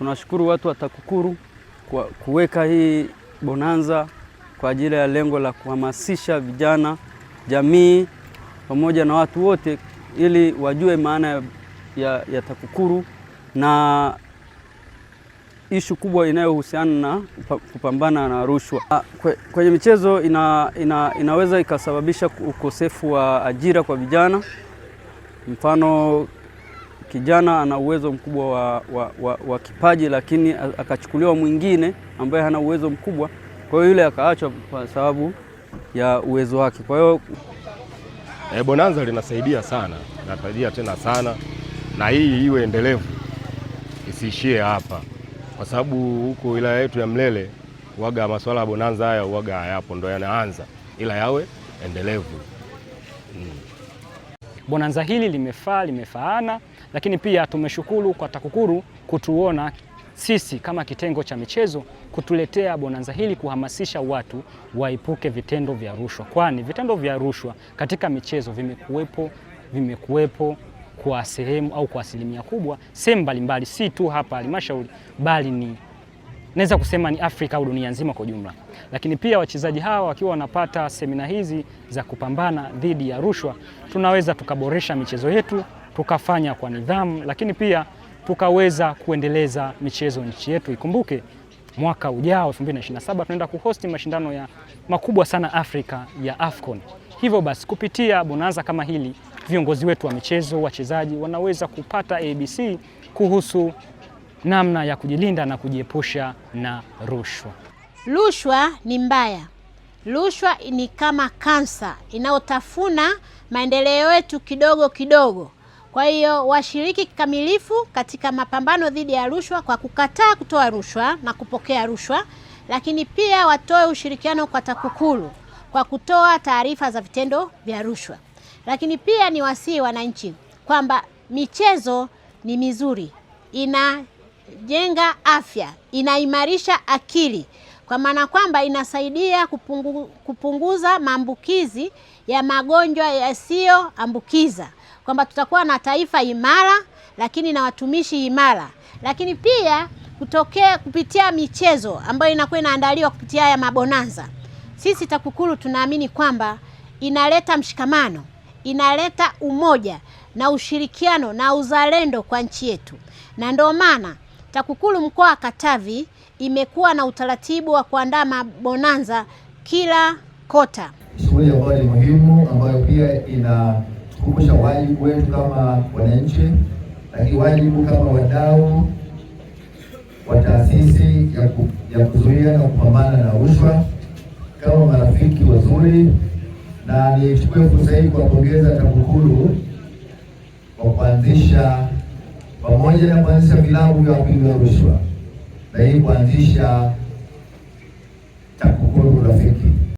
tunashukuru watu wa TAKUKURU kwa kuweka hii bonanza kwa ajili ya lengo la kuhamasisha vijana, jamii pamoja na watu wote ili wajue maana ya TAKUKURU na ishu kubwa inayohusiana na kupambana na rushwa. Kwenye michezo inaweza ikasababisha ukosefu wa ajira kwa vijana. Mfano, kijana ana uwezo mkubwa wa kipaji, lakini akachukuliwa mwingine ambaye hana uwezo mkubwa, kwa hiyo yule akaachwa kwa sababu ya uwezo wake. Kwa hiyo bonanza linasaidia sana, natarajia tena sana, na hii iwe endelevu, isiishie hapa, kwa sababu huko wilaya yetu ya Mlele huaga masuala ya bonanza haya huaga hayapo, ndo yanaanza, ila yawe endelevu. Bonanza hili limefaana, lakini pia tumeshukuru kwa TAKUKURU kutuona sisi kama kitengo cha michezo, kutuletea bonanza hili kuhamasisha watu waepuke vitendo vya rushwa, kwani vitendo vya rushwa katika michezo vimekuwepo kwa sehemu au kwa asilimia kubwa sehemu mbalimbali, si tu hapa halmashauri, bali naweza kusema ni Afrika au dunia nzima kwa jumla. Lakini pia wachezaji hawa wakiwa wanapata semina hizi za kupambana dhidi ya rushwa, tunaweza tukaboresha michezo yetu, tukafanya kwa nidhamu, lakini pia tukaweza kuendeleza michezo nchi yetu. Ikumbuke mwaka ujao 2027 tunaenda kuhosti mashindano ya makubwa sana Afrika ya AFCON. Hivyo basi kupitia bonanza kama hili, viongozi wetu wa michezo, wachezaji wanaweza kupata ABC kuhusu namna ya kujilinda na kujiepusha na rushwa. Rushwa ni mbaya. Rushwa ni kama kansa inayotafuna maendeleo yetu kidogo kidogo. Kwa hiyo washiriki kikamilifu katika mapambano dhidi ya rushwa kwa kukataa kutoa rushwa na kupokea rushwa, lakini pia watoe ushirikiano kwa TAKUKURU kwa kutoa taarifa za vitendo vya rushwa. Lakini pia ni wasihi wananchi kwamba michezo ni mizuri, inajenga afya, inaimarisha akili, kwa maana kwamba inasaidia kupunguza maambukizi ya magonjwa yasiyoambukiza, kwamba tutakuwa na taifa imara lakini na watumishi imara. Lakini pia kupitia michezo ambayo inakuwa inaandaliwa kupitia haya mabonanza, sisi TAKUKURU tunaamini kwamba inaleta mshikamano, inaleta umoja na ushirikiano na uzalendo kwa nchi yetu. Na ndio maana TAKUKURU mkoa wa Katavi imekuwa na utaratibu wa kuandaa mabonanza kila kota. Shughuli ambayo ni muhimu, ambayo pia inakumbusha wajibu wetu kama wananchi, lakini wajibu kama wadau wa taasisi ya kuzuia na kupambana na rushwa, kama marafiki wazuri. Na nichukue fursa hii kuwapongeza TAKUKURU kwa kuanzisha, pamoja na kuanzisha vilabu vya wapinga rushwa, na hii kuanzisha TAKUKURU Rafiki.